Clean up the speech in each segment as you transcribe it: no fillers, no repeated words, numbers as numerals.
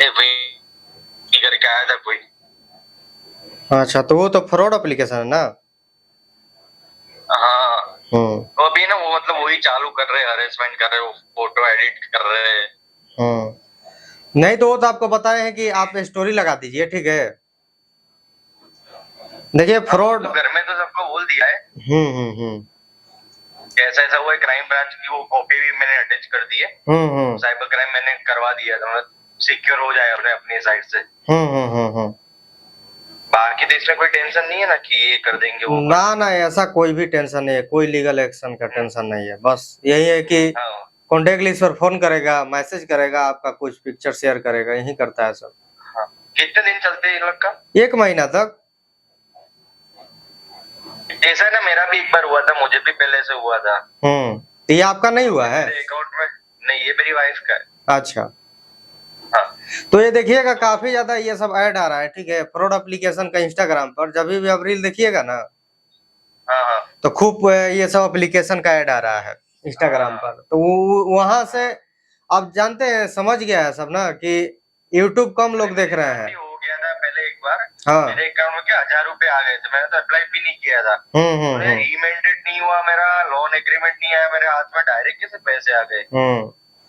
करके आया था कोई। अच्छा, तो वो तो फ्रॉड एप्लीकेशन है ना। हाँ, तो अभी ना वो मतलब वही चालू कर रहे, हरेसमेंट कर रहे, वो फोटो एडिट कर रहे। नहीं तो वो तो आपको बताए हैं कि आप स्टोरी लगा दीजिए, ठीक है। देखिए फ्रॉड तो घर में तो सबको बोल दिया है। कैसा ऐसा हुआ है, क्राइम ब्रांच की वो कॉपी भी मैंने अटैच कर दी है। साइबर क्राइम मैंने करवा दिया था, मतलब सिक्योर हो जाए अपनी साइड से। बाकी देश में कोई टेंशन नहीं है ना कि ये कर देंगे वो ना ना, ऐसा कोई भी टेंशन नहीं है, कोई लीगल एक्शन का टेंशन नहीं है। बस यही है कि कॉन्टेक्ट लिस्ट पर फोन करेगा, मैसेज करेगा, आपका कुछ पिक्चर शेयर करेगा, यही करता है सब। हाँ। कितने दिन चलते हैं इन लोग का? 1 महीना तक। ऐसा ना मेरा भी एक बार हुआ था, मुझे भी पहले से हुआ था। तो ये आपका नहीं हुआ है? मेरे अकाउंट में नहीं, ये मेरी वाइफ का है। अच्छा। हाँ। तो ये देखिएगा काफी ज्यादा ये सब ऐड आ रहा है, ठीक है, फ्रॉड एप्लीकेशन का इंस्टाग्राम पर जब भी आप रील देखिएगा ना, हाँ। तो खूब ये सब एप्लीकेशन का ऐड आ रहा है इंस्टाग्राम पर। तो वहां से आप जानते हैं, समझ गया है सब ना कि यूट्यूब कम लोग देख रहे हैं। हो गया था पहले एक बार। हाँ। मेरे अकाउंट में क्या 1000 रुपए आ गए थे, मैंने तो अप्लाई भी नहीं किया था। रीमेंटेड नहीं हुआ मेरा, लोन एग्रीमेंट नहीं आया मेरे हाथ में, डायरेक्ट कैसे पैसे आ गए।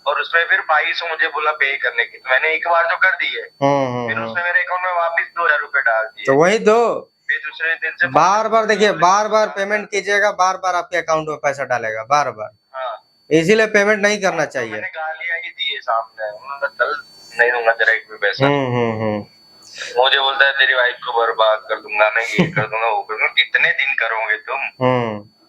और उसमें फिर 2200 मुझे बोला पे करने की, तो मैंने एक बार तो कर दिए। फिर उसने मेरे अकाउंट में वापस 2000 रुपए डाल दिए। तो वही तो फिर दूसरे दिन से बार बार देखिए, बार बार पेमेंट कीजिएगा, बार बार आपके अकाउंट में पैसा डालेगा, बार बार। हाँ। इसीलिए पेमेंट नहीं करना चाहिए। मैंने गालियां ही दी है सामने, चल नहीं दूंगा तेरा एक भी पैसा। मुझे बोलता है तेरी वाइफ को बर्बाद कर दूंगा, मैं ये कर दूंगा वो कर दूंगा। कितने दिन करोगे तुम?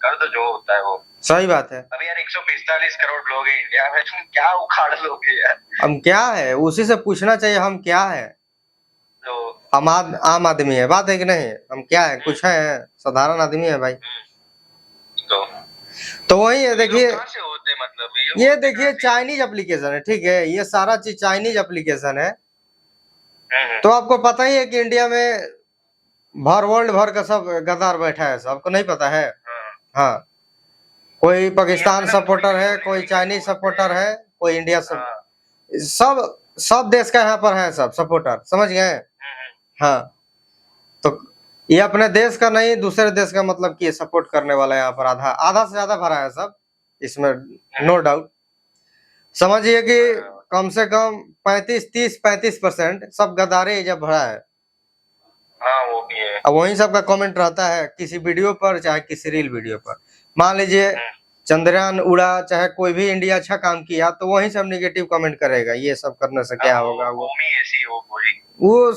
कर दो जो होता है वो। सही बात है। अभी यार 145 करोड़ लोग हैं इंडिया में, तुम क्या उखाड़ लोगे यार? हम क्या है, उसी से पूछना चाहिए हम क्या है। तो हम आम आदमी है, बात है कि नहीं, हम क्या है, कुछ है, साधारण आदमी है भाई। तो वही है, देखिए मतलब ये देखिए चाइनीज एप्लीकेशन है, ठीक है, ये सारा चीज चाइनीज एप्लीकेशन है। तो आपको पता ही है कि इंडिया में भर वर्ल्ड भर का सब गद्दार बैठा है, सबको नहीं पता है। हाँ, कोई पाकिस्तान सपोर्टर है, कोई चाइनीज सपोर्टर है, कोई इंडिया सब सब देश का यहाँ पर है, सब सपोर्टर, समझ गए। हाँ, तो ये अपने देश का नहीं, दूसरे देश का मतलब कि सपोर्ट करने वाला यहाँ पर आधा आधा से ज्यादा भरा है सब, इसमें नो डाउट। समझिए कि कम से कम 35-30-35% सब गद्दारे जब भरा है। हाँ वो भी है। अब वही सबका कमेंट रहता है किसी वीडियो पर, चाहे किसी रील वीडियो पर। मान लीजिए चंद्रयान उड़ा, चाहे कोई भी इंडिया अच्छा काम किया, तो वही सब नेगेटिव कमेंट करेगा, ये सब करने से क्या होगा, वो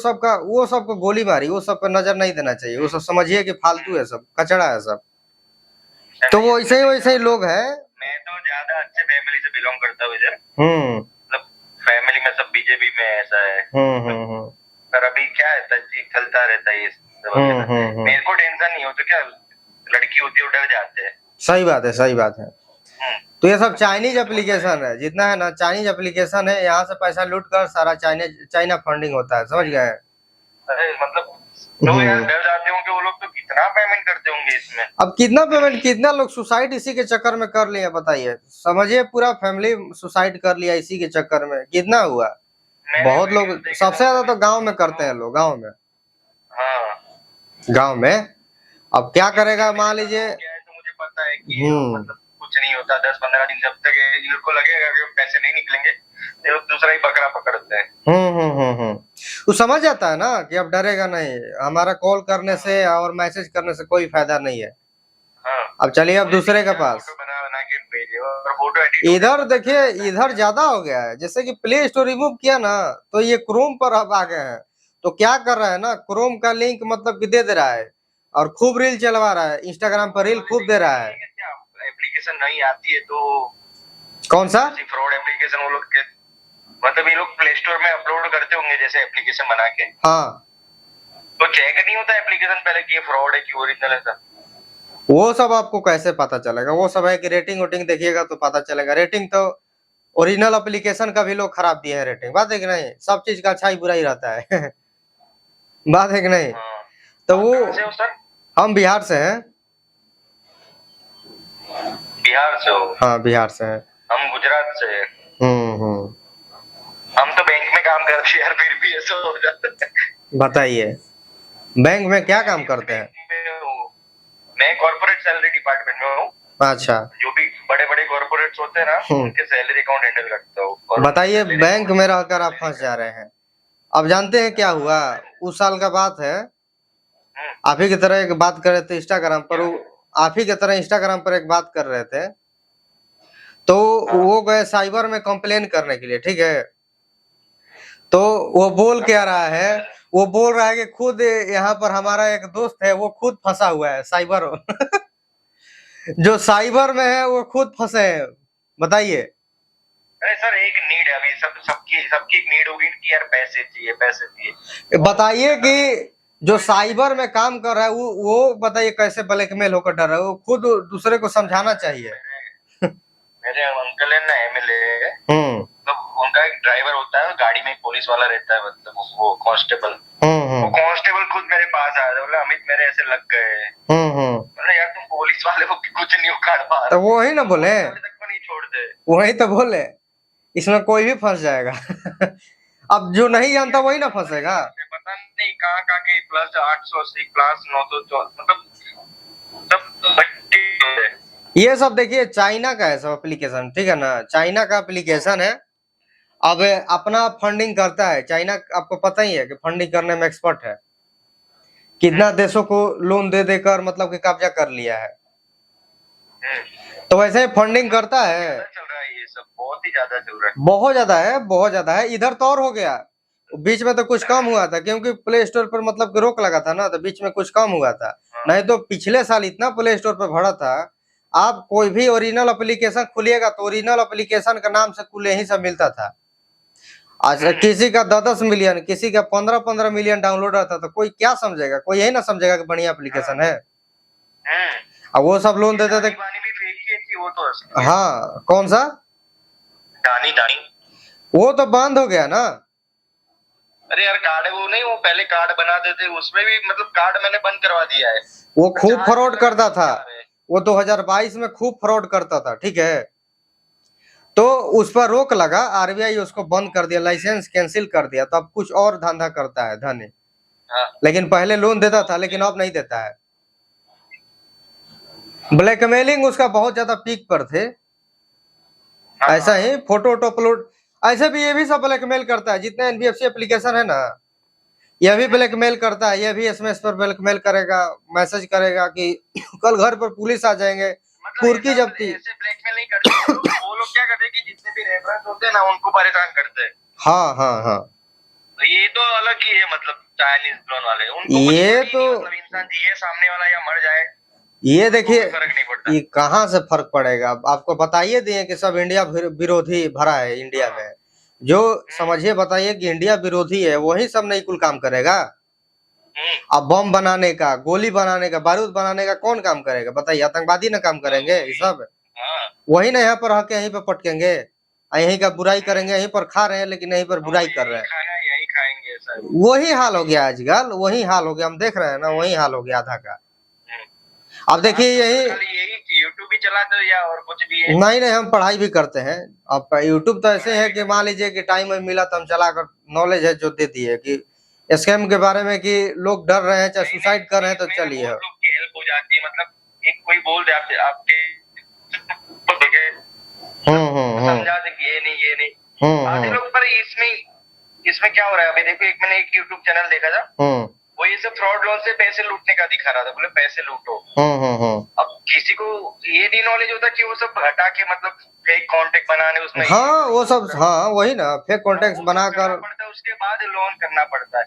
सबको गोली मारी, वो सब पर नजर नहीं देना चाहिए। वो सब समझिए कि फालतू है, सब कचड़ा है सब। तो वो वैसे ही लोग हैं। मैं तो ज्यादा अच्छे फैमिली से बिलोंग करता हूँ इधर। मतलब फैमिली में सब बीजेपी में ऐसा है। पर अभी क्या है, चलता रहता है ये सब। मेरे को टेंशन नहीं हो तो क्या, लड़की होती है वो डर जाते हैं। सही बात है, सही बात है। तो ये सब चाइनीज एप्लीकेशन है, जितना है ना चाइनीज एप्लीकेशन है, यहाँ से पैसा लूट कर सारा चाइना फंडिंग होता है, समझ गए। मतलब तो यार डर जाते होंगे वो लोग, तो कितना पेमेंट करते होंगे इसमें। अब कितना पेमेंट, कितना लोग सुसाइड इसी के चक्कर में कर लिए, बताइए। समझिए पूरा फैमिली सुसाइड कर लिया इसी के चक्कर में, कितना हुआ। बहुत लोग, सबसे ज्यादा तो गांव में करते हैं लोग, गांव में। हाँ, गांव में। अब क्या करेगा, मान लीजिए। तो मुझे पता है कि मतलब कुछ नहीं होता, 10-15 दिन जब तक इनको लगेगा कि पैसे नहीं निकलेंगे, ये लोग दूसरा ही बकरा पकड़ते हैं। वो समझ जाता है ना कि अब डरेगा नहीं, हमारा कॉल करने से और मैसेज करने से कोई फायदा नहीं है। अब चलिए अब दूसरे के पास। इधर देखिए, इधर ज्यादा हो गया है, जैसे कि प्ले स्टोर रिमूव किया ना, तो ये क्रोम पर अब आ गए हैं। तो क्या कर रहा है ना, क्रोम का लिंक मतलब कि दे रहा है, और खूब रील चलवा रहा है, इंस्टाग्राम पर रील खूब दे रहा है। एप्लीकेशन नहीं आती है तो कौन सा फ्रॉड एप्लीकेशन वो लोग के, मतलब ये लोग प्ले स्टोर में अपलोड करते होंगे जैसे एप्लीकेशन बना के। हाँ, तो चेक नहीं होता एप्लीकेशन पहले कि ये फ्रॉड है कि ओरिजिनल है सर? वो सब आपको कैसे पता चलेगा, वो सब है कि रेटिंग वोटिंग देखिएगा तो पता चलेगा। रेटिंग तो ओरिजिनल एप्लीकेशन का भी लोग खराब दिए हैं रेटिंग, बात है कि नहीं, सब चीज का अच्छा ही बुरा ही रहता है। बात है कि नहीं। तो वो हम बिहार से हैं। बिहार से हो? हाँ, बिहार से हैं। हम गुजरात से हैं। हम तो बैंक में काम करते यार, फिर भी ऐसा हो जाता है। बताइए, बैंक में क्या काम करते हैं? मैं कॉर्पोरेट सैलरी डिपार्टमेंट में हूँ। अच्छा, जो भी बड़े बड़े कॉर्पोरेट्स होते हैं ना, उनके सैलरी अकाउंट हैंडल करता हूँ। बताइए, बैंक में रहकर आप फंस जा रहे हैं। अब जानते हैं क्या हुआ? उस साल का बात है, आप ही की तरह एक बात कर रहे थे इंस्टाग्राम पर, आप ही की तरह इंस्टाग्राम पर एक बात कर रहे थे, तो वो गए साइबर में कंप्लेन करने के लिए, ठीक है? तो वो बोल क्या रहा है, वो बोल रहा है कि खुद यहाँ पर हमारा एक दोस्त है, वो खुद फंसा हुआ है साइबर जो साइबर में है वो खुद फंसे हैं। बताइए। अरे सर, एक नीड है, अभी सबकी सबकी एक नीड होगी कि यार पैसे चाहिए, पैसे चाहिए। बताइए कि जो साइबर में काम कर रहा है वो बताइए कैसे ब्लैकमेल होकर डर रहा है? वो खुद दूसरे को समझाना चाहिए। मेरे अंकल है ना, एमएलए, तो उनका एक ड्राइवर होता है, गाड़ी में पुलिस वाला रहता है, मतलब वो कांस्टेबल। वो कांस्टेबल खुद मेरे पास आया था, बोला अमित मेरे ऐसे लग गए। बोला यार तुम पुलिस वाले को कुछ नहीं उखाड़ पा रहे, तो वही ना बोले, तक को नहीं छोड़ते। वही तो बोले, इसमें कोई भी फंस जाएगा अब जो नहीं जानता वही ना फंसेगा। पता नहीं कहाँ कहाँ की प्लस 880 प्लस 900, मतलब सब। ये सब देखिए चाइना का है सब एप्लीकेशन, ठीक है ना? चाइना का एप्लीकेशन है। अब अपना फंडिंग करता है चाइना, आपको पता ही है कि फंडिंग करने में एक्सपर्ट है। कितना देशों को लोन दे देकर मतलब कि कब्जा कर लिया है। तो वैसे फंडिंग करता है। चल रहा है ये सब, बहुत ही ज्यादा चल रहा है, बहुत ज्यादा है, बहुत ज्यादा है। इधर तो और हो गया, बीच में तो कुछ कम हुआ था क्योंकि प्ले स्टोर पर मतलब कि रोक लगा था ना, तो बीच में कुछ कम हुआ था। नहीं तो पिछले साल इतना प्ले स्टोर पर भरा था। आप कोई भी ओरिजिनल एप्लीकेशन खुलिएगा तो ओरिजिनल एप्लीकेशन का नाम से कुल यही सब मिलता था। अच्छा, किसी का 10-10 मिलियन, किसी का 15-15 मिलियन डाउनलोड आता था। कोई क्या समझेगा? कोई यही ना समझेगा कि बढ़िया एप्लीकेशन है। अब वो सब लोन देते थे। वो तो हाँ, कौन सा दानी दानी, वो तो बंद हो गया ना। अरे यार कार्ड वो नहीं, वो पहले कार्ड बनाते थे, उसमें भी मतलब कार्ड मैंने बंद करवा दिया है। वो खूब फ्रॉड करता था, वो 2022 में खूब फ्रॉड करता था, ठीक है? तो उस पर रोक लगा, आरबीआई उसको बंद कर दिया, लाइसेंस कैंसिल कर दिया, तो अब कुछ और धंधा करता है धनी। लेकिन पहले लोन देता था, लेकिन अब नहीं देता है। ब्लैकमेलिंग उसका बहुत ज्यादा पीक पर थे। ऐसा ही फोटो अपलोड, ऐसे भी ये भी सब ब्लैकमेल करता है। जितने एनबीएफसी एप्लीकेशन है ना, यह भी ब्लैकमेल करता है। यह भी एसएमएस पर ब्लैकमेल करेगा, मैसेज करेगा कि कल घर पर पुलिस आ जाएंगे, कुर्की जब्ती। ऐसे ब्लैकमेल नहीं करते वो लोग क्या करते हैं कि जितने भी रेफरेंस होते हैं ना, उनको परेशान करते हैं। हाँ हाँ हाँ, तो ये तो अलग ही है, मतलब चाइनीज ड्रोन वाले, उनको ये तो मतलब इंसान जिए सामने वाला या मर जाए, ये देखिए, फर्क नहीं पड़ता। ये कहाँ से फर्क पड़ेगा? आपको बताइए दिए कि सब इंडिया विरोधी भरा है इंडिया में। जो समझिए, बताइए कि इंडिया विरोधी है, वही सब नहीं कुल काम करेगा। अब बम बनाने का, गोली बनाने का, बारूद बनाने का कौन काम करेगा? बताइए, आतंकवादी ना काम करेंगे ये सब? वही ना यहाँ पर आके यहीं पर पटकेंगे, यहीं का बुराई करेंगे। यहीं पर खा रहे हैं लेकिन यहीं पर बुराई कर रहे हैं। यही खाएंगे सर। वही हाल हो गया आजकल, वही हाल हो गया, हम देख रहे हैं ना, वही हाल हो गया आधा का। अब देखिए यही यूट्यूब भी चलाते हो या और कुछ भी है? नहीं नहीं, हम पढ़ाई भी करते हैं। अब यूट्यूब तो ऐसे है कि मान लीजिए कि टाइम मिला तो हम चलाकर नॉलेज है जो दे दिए कि स्कैम के बारे में, कि लोग डर रहे हैं चाहे सुसाइड कर रहे हैं, तो चलिए लोग की हेल्प हो जाती है, मतलब एक कोई बोल दे आपके समझा दे कि ये नहीं आधे लोग। पर इसमें क्या हो रहा है अभी देखो, मैंने एक यूट्यूब चैनल देखा था, वो ये सब फ्रॉड लोन से पैसे लूटने का दिखा रहा था, बोले पैसे लूटो। अब किसी को ये नहीं नॉलेज होता कि वो सब हटा के मतलब फेक कॉन्टेक्ट बनाने उसमें, हाँ वो सब, हाँ वही ना, फेक कॉन्टेक्ट बनाकर पड़ता है, उसके बाद लोन करना पड़ता है।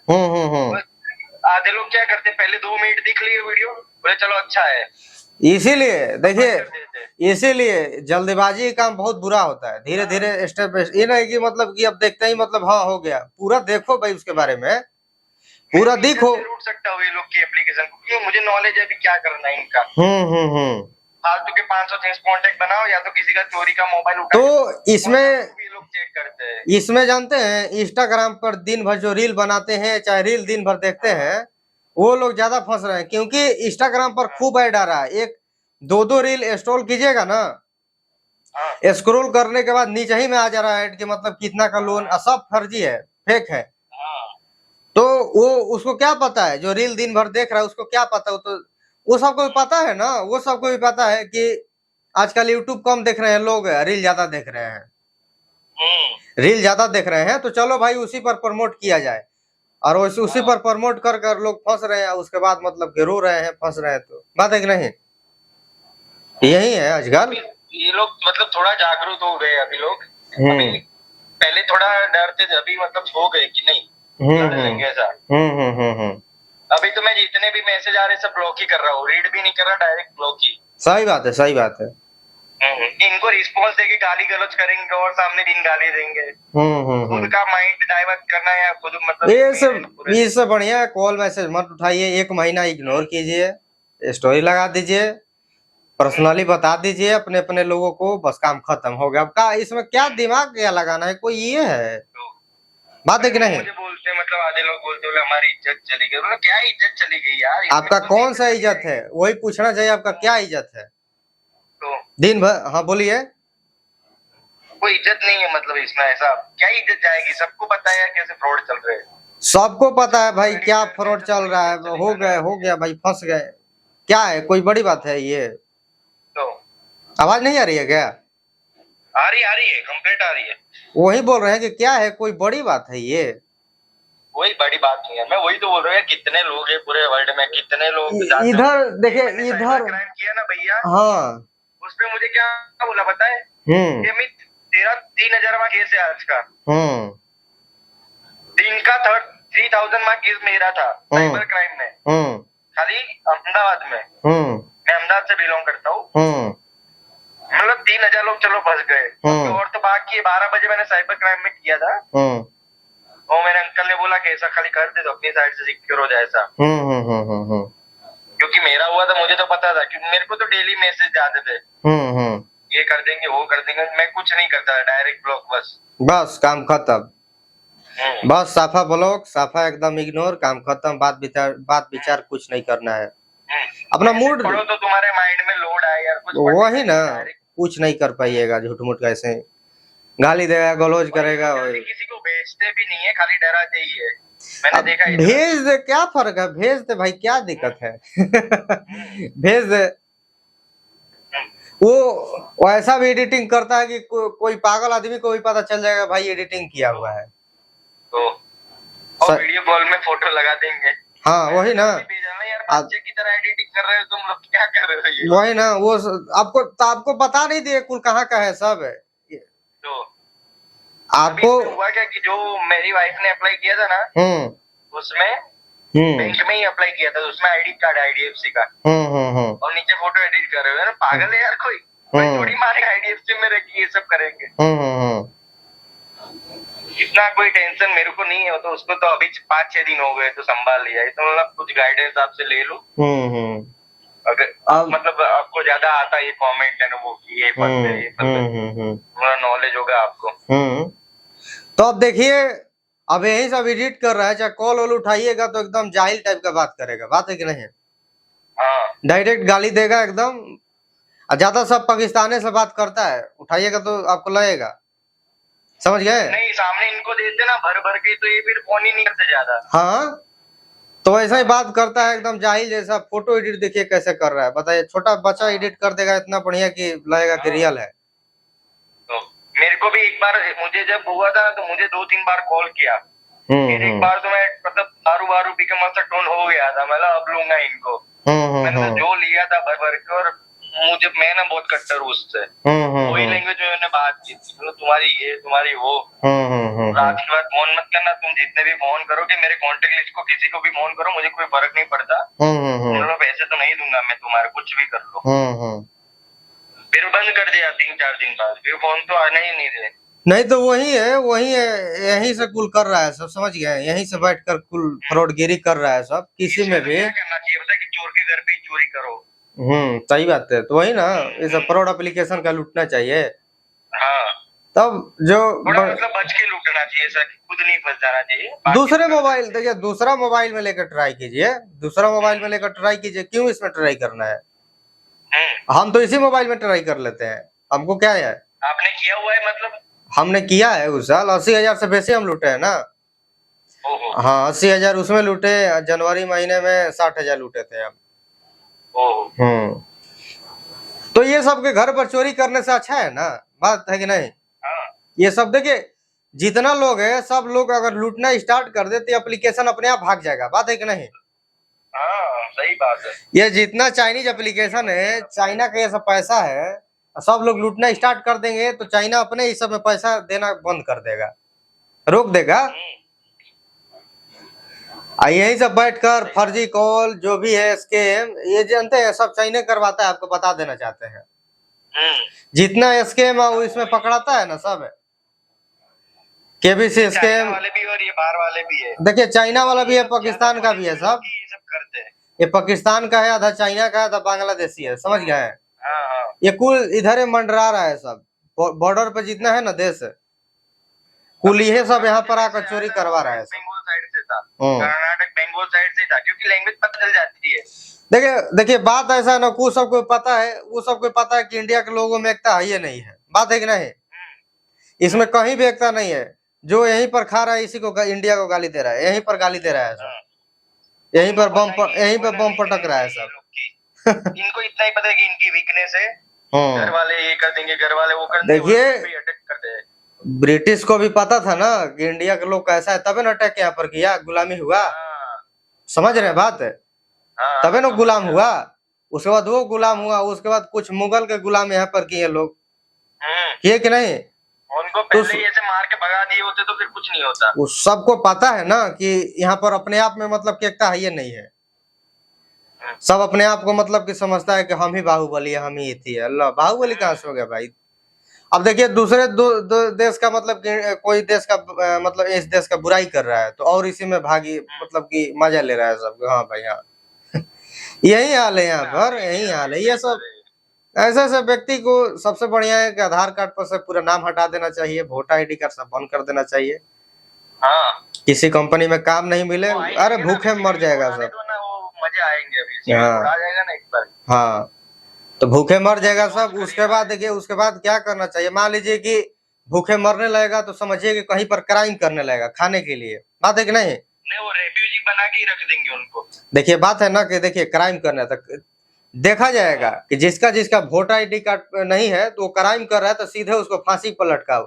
आधे लोग क्या करते हैं, पहले 2 मिनट दिख लिए वीडियो, बोले चलो अच्छा है। इसीलिए देखिए, इसीलिए जल्दबाजी का काम बहुत बुरा होता है। धीरे धीरे स्टेप बाय, ये नहीं कि मतलब कि अब देखते ही मतलब हाँ हो गया। पूरा देखो भाई, उसके बारे में पूरा देखो। लूट सकता हूँ ये लोग की एप्लीकेशन को, क्यों? मुझे नॉलेज है भी क्या करना है इनका। फालतू के 500 कॉन्टेक्ट बनाओ, या तो किसी का चोरी का मोबाइल उठा, तो इसमें ये लोग चेक करते हैं। इसमें जानते हैं, इंस्टाग्राम पर दिन भर जो रील बनाते हैं, चाहे रील दिन भर देखते हैं, वो लोग ज्यादा फंस रहे हैं। क्योंकि इंस्टाग्राम पर खूब ऐड आ रहा है। एक 2-2 रील स्क्रॉल कीजिएगा ना, स्क्रॉल करने के बाद नीचे ही में आ जा रहा है कि मतलब कितना का लोन, सब फर्जी है। फेक है। हाँ। तो वो उसको क्या पता है, जो रील दिन भर देख रहा है उसको क्या पता, तो वो सबको भी पता है ना, वो सबको भी पता है कि आजकल यूट्यूब कम देख रहे हैं लोग, रील ज्यादा देख रहे हैं, रील ज्यादा देख रहे हैं, तो चलो भाई उसी पर प्रमोट किया जाए, और उसी पर प्रमोट कर कर लोग फंस रहे हैं, उसके बाद मतलब कि रो रहे हैं, फंस रहे हैं, तो बात है कि नहीं, यही है आजकल। ये लोग मतलब थोड़ा जागरूक हो गए अभी लोग, अभी पहले थोड़ा डरते थे, अभी मतलब हो गए कि नहीं लड़ लेंगे ऐसा। अभी तो मैं जितने भी मैसेज आ रहे सब ब्लॉक ही कर रहा हूँ, रीड भी नहीं कर रहा, डायरेक्ट ब्लॉक ही। सही बात है, सही बात है। इनको रिस्पॉन्स देके गाली गलौज करेंगे और सामने भी गाली देंगे, खुद का माइंड डाइवर्ट करना है खुद, मतलब ये सब बढ़िया है, कॉल मैसेज मत उठाइए, 1 महीना इग्नोर कीजिए, स्टोरी लगा दीजिए, पर्सनली बता दीजिए अपने अपने लोगों को, बस काम खत्म हो गया। आपका इसमें क्या दिमाग क्या लगाना है, कोई ये है बात है कि नहीं। मुझे बोलते मतलब आधे लोग बोलते बोले हमारी इज्जत चली गई, बोले क्या इज्जत चली गई यार, आपका कौन सा इज्जत है, वही पूछना चाहिए, आपका क्या इज्जत है तो दिन भर। हाँ बोलिए। कोई इज्जत नहीं है मतलब इसमें, ऐसा क्या इज्जत जाएगी, सबको पता है कैसे फ्रॉड चल रहे हैं, सबको पता है भाई क्या फ्रॉड चल रहा है, हो गया भाई, फंस गए, क्या है, कोई बड़ी बात है ये। तो आवाज नहीं आ रही है क्या? आ रही है, कंप्लीट आ रही है। वही बोल रहे हैं कि क्या है, कोई बड़ी बात है ये। कोई बड़ी बात नहीं है, मैं वही तो बोल रहा हूँ, कितने लोग हैं पूरे वर्ल्ड में, कितने लोग इधर देखिए, इधर क्राइम किया ना भैया, हाँ, उसमें मुझे क्या बोला पता है, तेरा 3,000वां केस है आज का, दिन का 3,000वां केस मेरा था साइबर क्राइम में, खाली अहमदाबाद में, मैं अहमदाबाद से बिलोंग करता हूँ, मतलब 3,000 लोग चलो फंस गए, और तो बाकी 12 बजे मैंने साइबर क्राइम में किया था, और मेरे अंकल ने बोला कि ऐसा खाली कर दे तो अपनी साइड से सिक्योर हो जाए ऐसा, क्योंकि मेरा हुआ था मुझे तो पता था, क्योंकि मेरे को तो डेली मैसेज जाते थे, ये कर देंगे वो कर देंगे, मैं कुछ नहीं करता, डायरेक्ट ब्लॉक, बस काम खत्म, बस साफा ब्लॉक, साफा एकदम इग्नोर, काम खत्म, बात विचार कुछ नहीं करना है, अपना मूड पढ़ो तो तुम्हारे माइंड में लोड आए यार, कुछ वही ना, कुछ नहीं कर पाइएगा, झूठ मूठ कैसे गाली देगा, गलौज करेगा, किसी को भेजते भी नहीं है, खाली डराते ही है, मैंने देखा है। भेज दे, क्या फर्क है, भेज दे भाई, क्या दिक्कत है भेज दे। वो ऐसा भी एडिटिंग करता है कि कोई पागल आदमी को भी पता चल जाएगा भाई एडिटिंग किया हुआ है, तो और वीडियो कॉल में फोटो लगा देंगे। हाँ वही ना, यार बच्चे की तरह एडिटिंग कर रहे हो तुम लोग, क्या कर रहे हो, वही ना, वो आपको बता नहीं दिए कुल कहाँ का है सब है, तो आपको हुआ क्या कि जो मेरी वाइफ ने अप्लाई किया था ना, उसमें बैंक में ही अप्लाई किया था, उसमें आईडी कार्ड IDFC का, और नीचे फोटो एडिट कर रहे हो, पागल है यार, कोई थोड़ी मारेगा IDFC में रह के ये सब करेंगे, इतना कोई टेंशन मेरे को नहीं है, तो उसको तो अभी 5-6 दिन हो गए तो संभाल लिया, तो मतलब कुछ गाइडेंस आपसे ले लो, अगर मतलब आपको ज्यादा आता है ये कमेंट है ना, वो ये थोड़ा नॉलेज होगा आपको। तो अब देखिए, अब यही सब एडिट कर रहा है, चाहे कॉल वॉल उठाइएगा तो एकदम जाहिल टाइप का बात करेगा, बात है कि नहीं, डायरेक्ट गाली देगा एकदम, ज्यादा सब पाकिस्तानी से बात करता है, उठाइएगा तो आपको लगेगा, समझ गए, नहीं सामने इनको देते ना भर भर के, तो ये फिर फोन ही नहीं करते ज्यादा, हाँ तो ऐसा ही बात करता है एकदम जाहिल जैसा। फोटो एडिट देखिए कैसे कर रहा है, बताइए, छोटा बच्चा एडिट कर देगा इतना बढ़िया कि लगेगा कि रियल है। तो मेरे को भी एक बार, मुझे जब हुआ था तो मुझे 2-3 बार कॉल किया, फिर एक बार तो मैं मतलब दारू पी के मस्त टोन हो गया था, मतलब अब लूंगा इनको, मैंने तो जो लिया था भर भर के, और मुझे मैं ना बहुत कट्टर हूँ उससे, वही लैंग्वेज में मैंने बात की थी, मतलब तुम्हारी ये तुम्हारी वो, रात के बाद फोन मत करना, तुम जितने भी फोन करोगे मेरे कॉन्टेक्ट लिस्ट को किसी को भी फोन करो, मुझे कोई फर्क नहीं पड़ता, पैसे तो नहीं दूंगा मैं तुम्हारे, कुछ भी कर लो, फिर बंद कर दिया 3-4 दिन बाद, फिर फोन तो आना ही नहीं दे, नहीं तो वही है, यहीं से कुल कर रहा है सब, समझ गए, यहीं से बैठकर कुल फ्रॉडगिरी कर रहा है सब, किसी में भी क्या करना चाहिए पता है कि चोर के घर पे ही चोरी करो, सही बात है, तो वही ना, ये सब फ्रॉड एप्लीकेशन का लूटना चाहिए, हाँ तब जो मतलब बच के लूटना चाहिए, ऐसा खुद नहीं फंस जाना चाहिए, दूसरे मोबाइल देखिए, दूसरा मोबाइल में लेकर ट्राई कीजिए, दूसरा मोबाइल में लेकर ट्राई कीजिए, क्यों इसमें ट्राई करना है, हम तो इसी मोबाइल में ट्राई कर लेते हैं, हमको क्या है, आपने किया हुआ है मतलब, हमने किया है उस साल 80,000 से बेसी हम लूटे हैं ना, ओहो। हाँ 80,000 उसमें लूटे, जनवरी महीने में 60,000 लूटे थे अब। ओहो। तो ये सब के घर पर चोरी करने से अच्छा है ना, बात है कि नहीं? हाँ। ये सब देखिए, जितना लोग है सब लोग अगर लूटना स्टार्ट कर दे तो एप्लीकेशन अपने आप भाग जाएगा, बात है कि नहीं? हाँ सही बात है। ये जितना चाइनीज एप्लीकेशन है, चाइना का ये सब पैसा है, सब लोग लूटना स्टार्ट कर देंगे तो चाइना अपने इस सब में पैसा देना बंद कर देगा, रोक देगा। यही सब बैठकर फर्जी कॉल जो भी है स्कैम, ये जानते हैं सब चाइना करवाता है, आपको बता देना चाहते हैं। जितना स्कैम है वो इसमें पकड़ाता है ना सब, केबीसी स्कैम वाले भी और ये बाहर वाले भी है। देखिए चाइना वाला भी है, पाकिस्तान का भी है, सब ये सब करते हैं। ये पाकिस्तान का है, आधा चाइना का है, आधा बांग्लादेशी है, समझ गए? हाँ। ये कुल इधर ही मंडरा रहा है सब, बॉर्डर पे जितना है ना देश, कुल ये सब यहाँ पर आकर चोरी करवा रहा है। बंगाल साइड से था, कर्नाटक बंगाल साइड से था, क्योंकि लैंग्वेज पता चल जाती है। देखिए बात ऐसा है ना, कुछ सबको पता है, वो सबको पता है कि इंडिया के लोगों में एकता है ये नहीं है, बात है कि नहीं? इसमें कहीं भी एकता नहीं है। जो यहीं पर खा रहा है इसी को इंडिया को गाली दे रहा है, यहीं पर गाली दे रहा है सब, यहीं पर बम पटक रहा है सब। इनको इतना ही पता है कि इनकी वीकनेस है, घर वाले ये कर देंगे, घर वाले वो कर देंगे, देखिए अटैक करते हैं। ब्रिटिश को भी पता था ना कि इंडिया के लोग कैसा है, तबे ना अटैक यहाँ पर किया, गुलामी हुआ। समझ रहे हैं बात? तबे ना गुलाम हुआ, उसके बाद वो गुलाम हुआ, उसके बाद कुछ मुगल के गुलाम यहाँ पर किए लोग, किए कि नहीं? उनको पहले तो ऐसे मार के भगा दिए होते तो फिर कुछ नहीं होता। उस सबको पता है ना कि यहाँ पर अपने आप में मतलब कि एकता है ये नहीं है। सब अपने आप को मतलब कि समझता है कि हम ही बाहुबली है, हम ही थी। अल्लाह, बाहुबली कहाँ से हो गया भाई? अब देखिए दूसरे दो देश का मतलब कि कोई देश का मतलब इस देश का बुराई कर रहा है तो और इसी में भागी मतलब कि मजा ले रहा है सब। हाँ भाई हाँ यही हाल है यहाँ पर, यही हाल है। ये सब ऐसे ऐसे व्यक्ति को सबसे बढ़िया है कि आधार कार्ड पर से पूरा नाम हटा देना चाहिए, वोटर ID कार्ड सब बंद कर देना चाहिए। हाँ। किसी कंपनी में काम नहीं मिले, अरे भूखे मर जाएगा सब। मजे आएंगे अभी, उड़ा जाएगा ना एक बार। हाँ तो भूखे मर जाएगा सब। उसके बाद देखिए, उसके बाद क्या करना चाहिए? मान लीजिए कि भूखे मरने लगेगा तो समझिए कि कहीं पर क्राइम करने लगेगा खाने के लिए, बात है कि नहीं? वो रेफ्यूजी बना के ही रख देंगे उनको। देखिए बात है ना कि देखिए क्राइम करने तक देखा जाएगा कि जिसका जिसका वोटर ID कार्ड नहीं है तो वो क्राइम कर रहा है तो सीधे उसको फांसी पर लटकाओ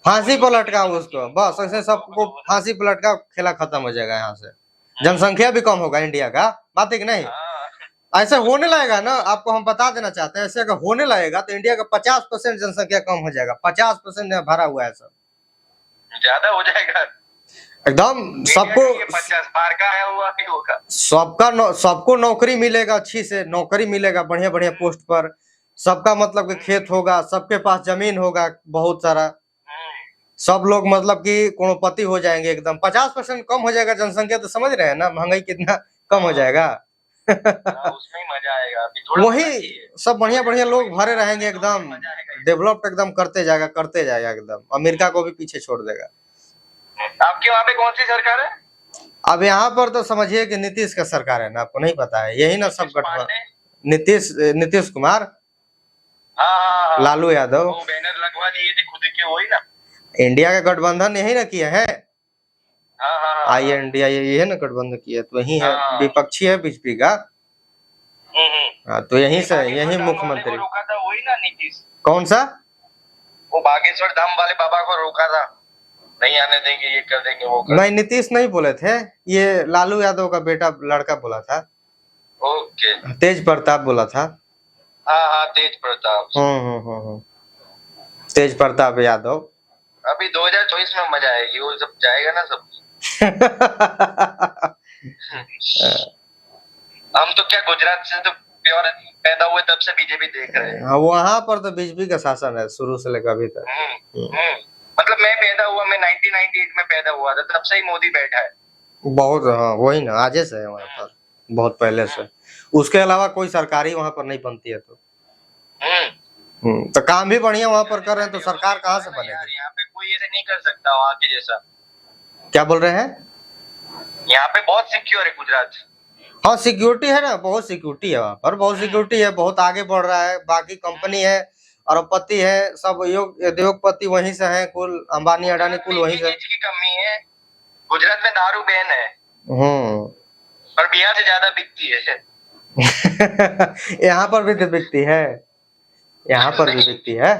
फांसी पर लटकाओ उसको, बस ऐसे सबको फांसी पर लटकाओ, खेला खत्म हो जाएगा। यहाँ से जनसंख्या भी कम होगा इंडिया का, बात है कि नहीं? ऐसे होने लगेगा ना, आपको हम बता देना चाहते हैं, ऐसे अगर होने लगेगा तो इंडिया का 50% जनसंख्या कम हो जाएगा। 50% भरा हुआ है सब, ज्यादा हो जाएगा एकदम। सबको 50 पार का है हुआ भी होगा। सबको नौकरी मिलेगा, अच्छी से नौकरी मिलेगा, बढ़िया बढ़िया पोस्ट पर। सबका मतलब कि खेत होगा, सबके पास जमीन होगा बहुत सारा, सब लोग मतलब कि करोड़पति हो जाएंगे एकदम। 50% कम हो जाएगा जनसंख्या, तो समझ रहे हैं ना महंगाई कितना कम हो जाएगा। उसमें ही मजा आएगा। अभी थोड़ा वही सब बढ़िया बढ़िया लोग भरे रहेंगे एकदम, डेवलप एकदम करते जाएगा एकदम, अमेरिका को भी पीछे छोड़ देगा। आपके वहाँ पे कौन सी सरकार है? अब यहाँ पर तो समझिए कि नीतीश का सरकार है ना, आपको नहीं पता है? यही ना सब गठबंधन, नीतीश कुमार, हाँ। लालू यादव, वो बैनर लगवा दिए थे खुद के, वही ना। इंडिया का गठबंधन यही ना किया है। हाँ। इंडिया यही है ना गठबंधन किया, तो यही है, विपक्षी है बीजेपी का। हाँ तो यही से यही मुख्यमंत्री रोका था, वही ना नीतीश। कौन सा? वो बागेश्वर धाम वाले बाबा को रोका था, नहीं आने देंगे, ये कर देंगे, वो कर। नहीं, नीतीश नहीं बोले थे, ये लालू यादव का बेटा लड़का बोला था। ओके। तेज प्रताप बोला था। हाँ तेज प्रताप। तेज प्रताप यादव। अभी 2024 में मजा आएगी, वो जब जाएगा ना सब। हम तो क्या गुजरात से तो प्योर पैदा हुए, तब से बीजेपी देख रहे हैं। वहां पर तो बीजेपी का शासन है शुरू से लेकर अभी तक। मतलब मैं पैदा हुआ, मैं 1998 में पैदा हुआ था, तब से ही मोदी बैठा है। बहुत, हाँ वही ना, आजे से है वहाँ पर, बहुत पहले से। उसके अलावा कोई सरकारी वहाँ पर नहीं बनती है तो काम भी बढ़िया वहाँ पर कर रहे हैं, तो सरकार कहाँ से बनेगी? यहाँ पे कोई ऐसे नहीं कर सकता वहाँ के जैसा। क्या बोल रहे हैं? यहाँ पे बहुत सिक्योर है गुजरात। हाँ सिक्योरिटी है ना, बहुत सिक्योरिटी है वहाँ पर, बहुत सिक्योरिटी है, बहुत आगे बढ़ रहा है। बाकी कंपनी है, अरबपति है, सब उद्योगपति वहीं से हैं, कुल अंबानी अडानी कुल वहीं से। की कमी है, गुजरात में दारू बैन है, पर बिहार से ज्यादा बिकती है। यहाँ पर भी तो बिकती है, यहाँ पर भी बिकती है।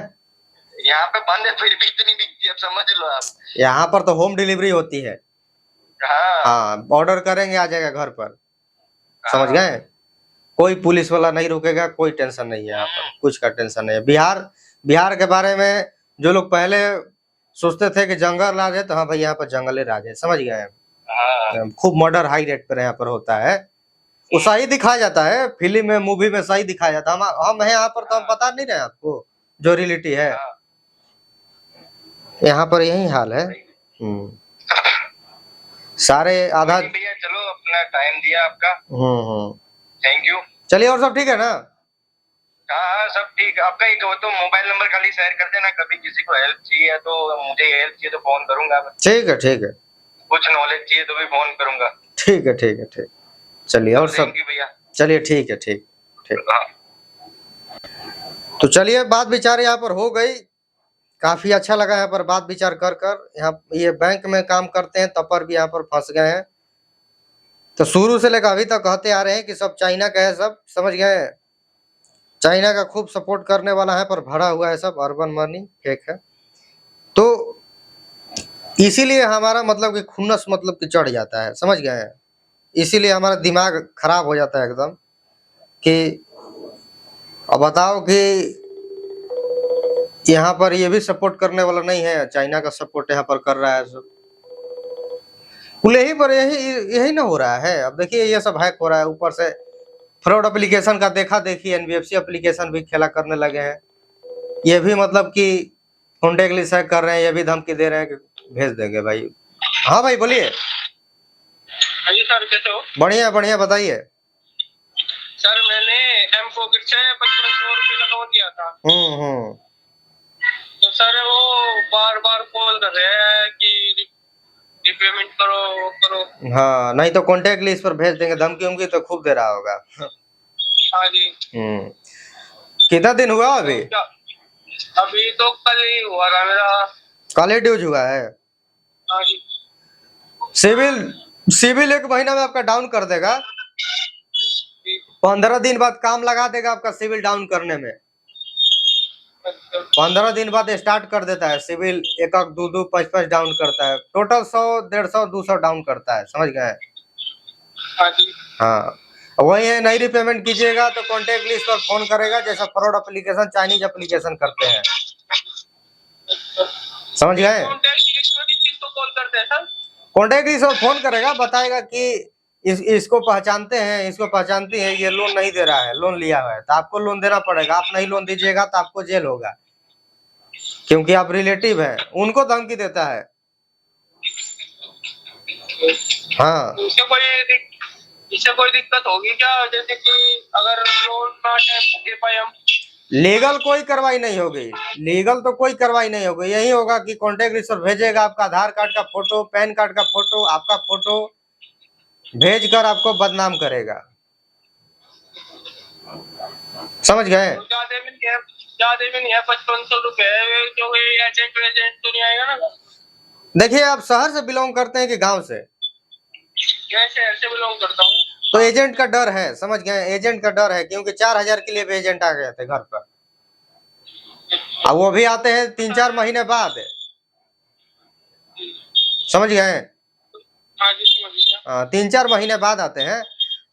यहाँ पे बंद है फिर भी इतनी बिकती है, अब समझ लो आप। यहाँ पर तो होम डिलीवरी होती है। हाँ, ऑर्डर करेंगे आ जाएगा घर पर, समझ गए। कोई पुलिस वाला नहीं रुकेगा, कोई टेंशन नहीं है यहाँ पर, कुछ का टेंशन नहीं है। बिहार के बारे में जो लोग पहले सोचते थे कि जंगल राज है, तो हाँ भाई यहाँ पर जंगली राज है, समझ गए। खूब मर्डर हाई रेट पर यहाँ पर होता है, वो सही दिखाया जाता है फिल्म में, मूवी में सही दिखाया जाता है। हम है यहाँ पर तो हम बता नहीं रहे आपको जो रियलिटी है, यहाँ पर यही हाल है। सारे आधा। भैया चलो, अपना टाइम दिया आपका, थैंक यू। चलिए, और सब ठीक है ना? हाँ सब ठीक। आपका एक वो तो मोबाइल नंबर खाली शेयर कर देना, कभी किसी को हेल्प चाहिए तो, मुझे हेल्प चाहिए तो फोन करूंगा। ठीक है, ठीक है। कुछ नॉलेज चाहिए तो भी फोन करूंगा। ठीक है, ठीक है, ठीक। चलिए, और सब भैया। चलिए, ठीक है, ठीक ठीक। तो चलिए, बात विचार यहाँ पर हो गई, काफी अच्छा लगा यहाँ पर बात विचार कर यहाँ ये बैंक में काम करते हैं तब पर भी यहाँ पर फंस गए हैं। तो शुरू से लेकर अभी तक कहते आ रहे हैं कि सब चाइना का है, सब समझ गए। चाइना का खूब सपोर्ट करने वाला है, पर भरा हुआ है सब, अर्बन मनी फेक है। तो इसीलिए हमारा मतलब कि खुन्नस मतलब कि चढ़ जाता है, समझ गए। इसीलिए हमारा दिमाग खराब हो जाता है एकदम कि अब बताओ कि यहाँ पर ये भी सपोर्ट करने वाला नहीं है, चाइना का सपोर्ट यहाँ पर कर रहा है सब। यही पर यही ना हो रहा है। अब देखिए, ये सब हैक हो रहा है, ऊपर से फ्रॉड एप्लीकेशन का देखा देखी एनबीएफसी एप्लीकेशन भी खेला करने लगे हैं। ये भी मतलब कि कॉन्टेक्ट लिस्ट हैक कर रहे हैं, ये भी धमकी दे रहे हैं कि भेज देंगे भाई। हाँ भाई बोलिए। सर कैसे हो? बढ़िया बढ़िया, बताइए। सर मैंने M-Pocket से 5500 रुपये का लोन दिया था। तो सर वो बार बार कॉल कर रहे हैं कि रिपेमेंट करो। हाँ, नहीं तो कॉन्टेक्ट लिस्ट पर भेज देंगे, धमकी उमकी तो खूब दे रहा होगा। हाँ जी। कितना दिन हुआ अभी? अभी तो कल ही हुआ था मेरा। कल ही ड्यूज हुआ है? हाँ जी। सिविल 1 महीना में आपका डाउन कर देगा, 15 दिन बाद काम लगा देगा आपका सिविल डाउन करने में। 15 दिन बाद स्टार्ट कर देता है सिविल, 1 2 5 डाउन करता है, टोटल 100 150 200 डाउन करता है, समझ गए। हाँ, वही है। नहीं रिपेमेंट कीजिएगा तो कॉन्टेक्ट लिस्ट पर फोन करेगा, जैसा फ्रॉड एप्लीकेशन चाइनीज एप्लीकेशन करते हैं, समझ गए। कॉन्टेक्ट लिस्ट पर फोन करेगा, बताएगा कि इसको पहचानते हैं, इसको पहचानती है, ये लोन नहीं दे रहा है, लोन लिया हुआ है, तो आपको लोन देना पड़ेगा। आप नहीं लोन दीजिएगा तो आपको जेल होगा, क्योंकि आप रिलेटिव हैं। उनको धमकी देता है। हाँ, इससे कोई दिक्कत होगी क्या? जैसे कि अगर लोन ना दे पाए हम? लीगल कोई कार्रवाई नहीं होगी, लीगल तो कोई कार्रवाई नहीं होगी। यही होगा कि कॉन्टेक्ट लिस्ट पर भेजेगा, आपका आधार कार्ड का फोटो, पैन कार्ड का फोटो, आपका फोटो भेजकर आपको बदनाम करेगा, समझ गए। ज्यादा भी नहीं है, 5500 रुपए। जो एजेंट तो नहीं आएगा ना? देखिए, आप शहर से बिलोंग करते हैं कि गांव से? मैं शहर से बिलोंग करता हूँ। तो एजेंट का डर है, समझ गए, एजेंट का डर है, क्योंकि 4000 के लिए भी एजेंट आ गए थे घर पर। अब वो भी आते हैं 3-4 महीने बाद, समझ गए। 3-4 महीने बाद आते हैं।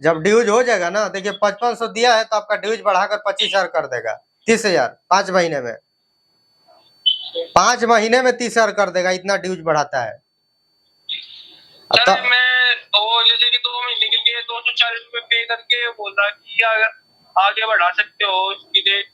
जब ड्यूज हो जाएगा ना, देखिए 5500 दिया है तो आपका ड्यूज बढ़ाकर 25000 कर देगा, 30000 5 महीने में। 5 महीने में 30000 कर देगा, इतना ड्यूज बढ़ाता है। मैं वो जैसे कि 2 महीने के लिए 240 रुपए पे करके बोल रहा कि अगर आगे बढ़ा सकते हो उसकी डेट।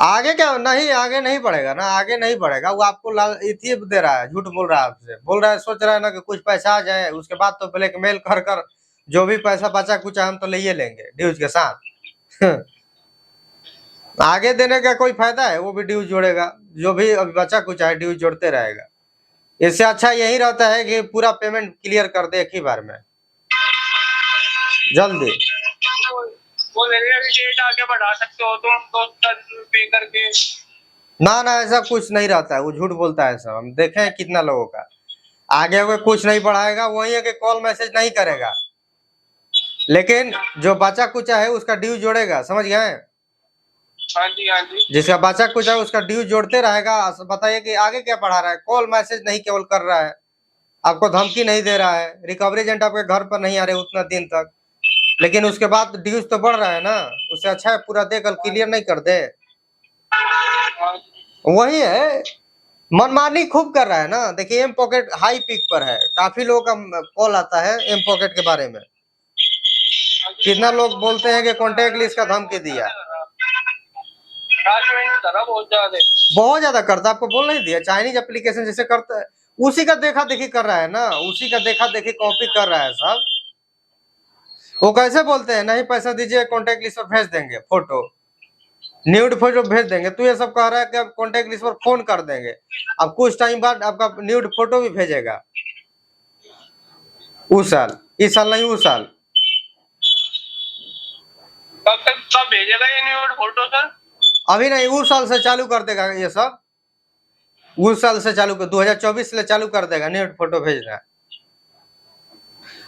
आगे क्या? नहीं, आगे नहीं बढ़ेगा ना, आगे नहीं बढ़ेगा। वो आपको इथी दे रहा है, झूठ बोल रहा है आपसे, बोल रहा है, सोच रहा है ना कि कुछ पैसा आ जाए, उसके बाद तो ब्लैकमेल कर जो भी पैसा बचा कुछ हम तो ले लेंगे ड्यूज के साथ। आगे देने का कोई फायदा है? वो भी ड्यूज जोड़ेगा, जो भी अभी बचा कुछ है ड्यूज जोड़ते रहेगा। इससे अच्छा यही रहता है कि पूरा पेमेंट क्लियर कर दे एक ही बार में, जल्दी। वो डेट आगे बढ़ा सकते हो तुम 240 रुपए करके। ना, ऐसा कुछ नहीं रहता है, वो झूठ बोलता है सब। हम देखे हैं कितना लोगों का। आगे कोई कुछ नहीं बढ़ाएगा, वही है कि कॉल मैसेज नहीं करेगा, लेकिन जो बचा कुचा है उसका ड्यू जोड़ेगा, समझ गए? हाँ जी हाँ जी। जिसका बचा कुचा है उसका ड्यू जोड़ते रहेगा। बताइए कि आगे क्या पढ़ा रहा है, कॉल मैसेज नहीं केवल कर रहा है, आपको धमकी नहीं दे रहा है, रिकवरी एजेंट आपके घर पर नहीं आ रहे उतना दिन तक, लेकिन उसके बाद ड्यूज तो बढ़ रहा है ना। उससे अच्छा है पूरा दे, कल क्लियर नहीं कर दे। वही है, मनमानी खूब कर रहा है ना। देखिए एम पॉकेट हाई पीक पर है, काफी लोगों का कॉल आता है एम पॉकेट के बारे में। कितना लोग बोलते हैं कि कॉन्टेक्ट लिस्ट का धमकी दिया, बहुत ज्यादा करता है। आपको बोल नहीं दिया, चाइनीज एप्लीकेशन जैसे करता है उसी का देखा देखी कर रहा है ना, उसी का देखा देखी कॉपी कर रहा है सब। वो कैसे बोलते हैं, नहीं पैसा दीजिए कॉन्टेक्ट लिस्ट पर भेज देंगे फोटो, न्यूड फोटो भेज देंगे। तू ये सब कह रहा है कि आप कॉन्टेक्ट लिस्ट पर फोन कर देंगे, अब कुछ टाइम बाद आपका न्यूड फोटो भी भेजेगा। उस साल, इस साल नहीं उस साल। कब तक कब भेजेगा ये न्यूड फोटो सर? अभी नहीं, उस साल से चालू कर देगा ये सब, उस साल से चालू कर 2024 से चालू कर देगा न्यूड फोटो भेजना।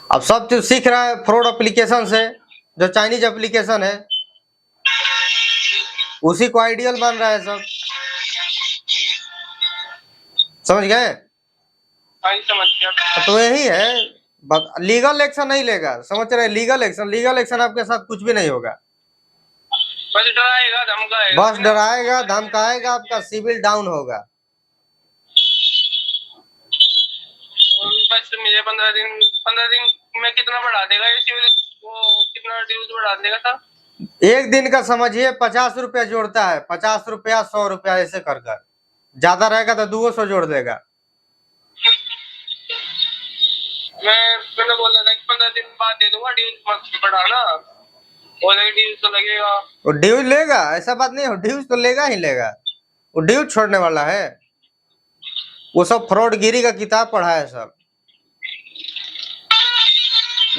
अब सब चीज सीख रहा है फ्रॉड एप्लीकेशन से, जो चाइनीज एप्लीकेशन है उसी को आइडियल बन रहा है सब, समझ गए? समझ गया। तो यही है, लीगल एक्शन नहीं लेगा, समझ रहे? लीगल एक्शन आपके साथ कुछ भी नहीं होगा, बस डराएगा धमकाएगा, बस डराएगा धमकाएगा, आपका सिविल डाउन होगा। बस मुझे 15 दिन में कितना बढ़ा देगा ये सिविल, वो कितना ड्यूज बढ़ा देगा सर? एक दिन का समझिए 50 रुपया जोड़ता है, 50 रुपया 100 रुपया ऐसे कर कर, ज्यादा रहेगा तो 200 जोड़ देगा। मैंने बोला था कि 15 दिन बाद दे दूंगा, ड्यूज मत बढ़ाना, बोले ड्यूज तो लगेगा। वो ड्यूज लेगा, ऐसा बात नहीं हो, ड्यूज तो लेगा ही लेगा, वो ड्यूज छोड़ने वाला है। वो सब फ्रॉडगिरी का किताब पढ़ा है सब,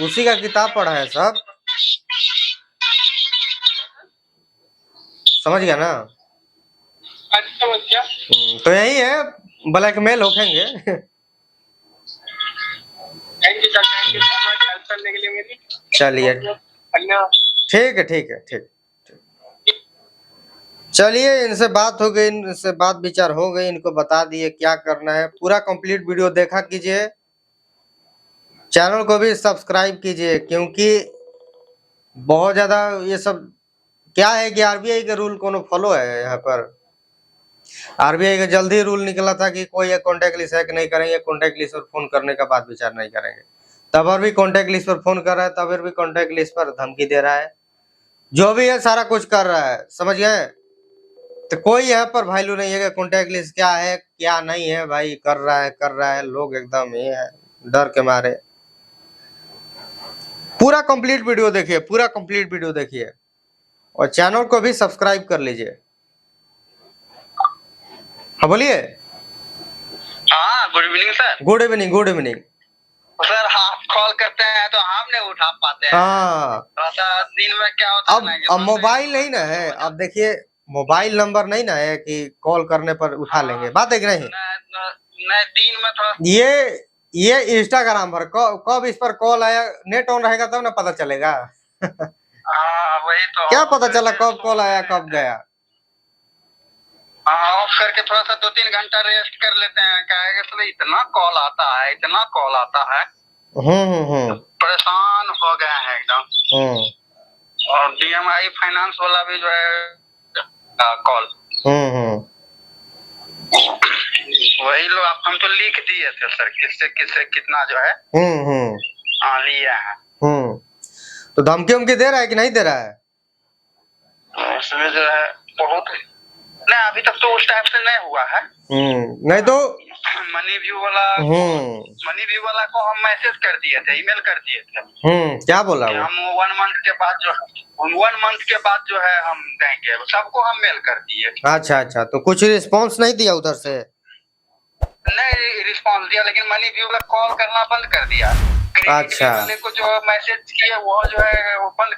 उसी का किताब पढ़ा है सब, समझ गया ना? समझ गया। तो यही है, ब्लैकमेल होखेंगे। Thank you sir, thank you so much help करने के लिए मेरी। चलिए धन्यवाद। ठीक है ठीक है ठीक। चलिए इनसे बात हो गई, इनसे बात विचार हो गई, इनको बता दिए क्या करना है। पूरा कंप्लीट वीडियो देखा कीजिए, चैनल को भी सब्सक्राइब कीजिए, क्योंकि बहुत ज्यादा ये सब क्या है कि आरबीआई का रूल कोनो फॉलो है यहाँ पर। आरबीआई का जल्दी रूल निकला था कि कोई ये कॉन्टेक्ट लिस्ट हैक नहीं करेंगे, कॉन्टेक्ट लिस्ट पर फोन करने का बात विचार नहीं करेंगे। तब और भी कॉन्टेक्ट लिस्ट पर फोन कर रहा है, तब और भी कॉन्टेक्ट लिस्ट पर धमकी दे रहा है, जो भी है सारा कुछ कर रहा है, समझ गए? तो कोई यहाँ पर वैल्यू नहीं है कि कॉन्टेक्ट लिस्ट क्या है क्या नहीं है, भाई कर रहा है लोग एकदम ये है डर के मारे। पूरा कंप्लीट वीडियो देखिए, पूरा कंप्लीट वीडियो देखिए, और चैनल को भी सब्सक्राइब कर लीजिए। हाँ बोलिए। हाँ good evening sir. Good evening, good evening sir. आप कॉल करते हैं तो हम नहीं उठा पाते हैं। हाँ दिन में क्या होता है अब मोबाइल नहीं ना है, अब देखिए मोबाइल नंबर नहीं ना है कि कॉल करने पर उठा लेंगे, बात है कि नहीं? नहीं दिन में थोड़ा ये इंस्टाग्राम पर कब इस पर कॉल आया, नेट ऑन रहेगा तब ना पता चलेगा। हाँ वही तो, क्या पता चला कब कॉल आया कब गया। हाँ ऑफ करके थोड़ा सा 2-3 घंटा रेस्ट कर लेते हैं, क्या है कि इतना कॉल आता है, इतना कॉल आता है, परेशान हो गए हैं एकदम। और डीएमआई फाइनेंस वाला भी जो है कॉल, वही लोग हम तो लिख दिए थे सर, किससे किससे कितना जो है लिए हैं। तो धमकी उमकी दे रहा है कि नहीं दे रहा है? उसमें जो है बहुत नहीं, अभी तक तो उस टाइप से नहीं हुआ है। नहीं तो मनी व्यू वाला को हम मैसेज कर दिए थे, ईमेल कर दिए थे। क्या बोला वो? हम 1 मंथ के बाद जो है हम देंगे, सबको हम मेल कर दिए। अच्छा, तो कुछ रिस्पांस नहीं दिया उधर से? नहीं रिस्पांस दिया, लेकिन मनी व्यू वाला कॉल करना बंद कर दिया। अच्छा, को जो मैसेज किया वो जो है वो बंद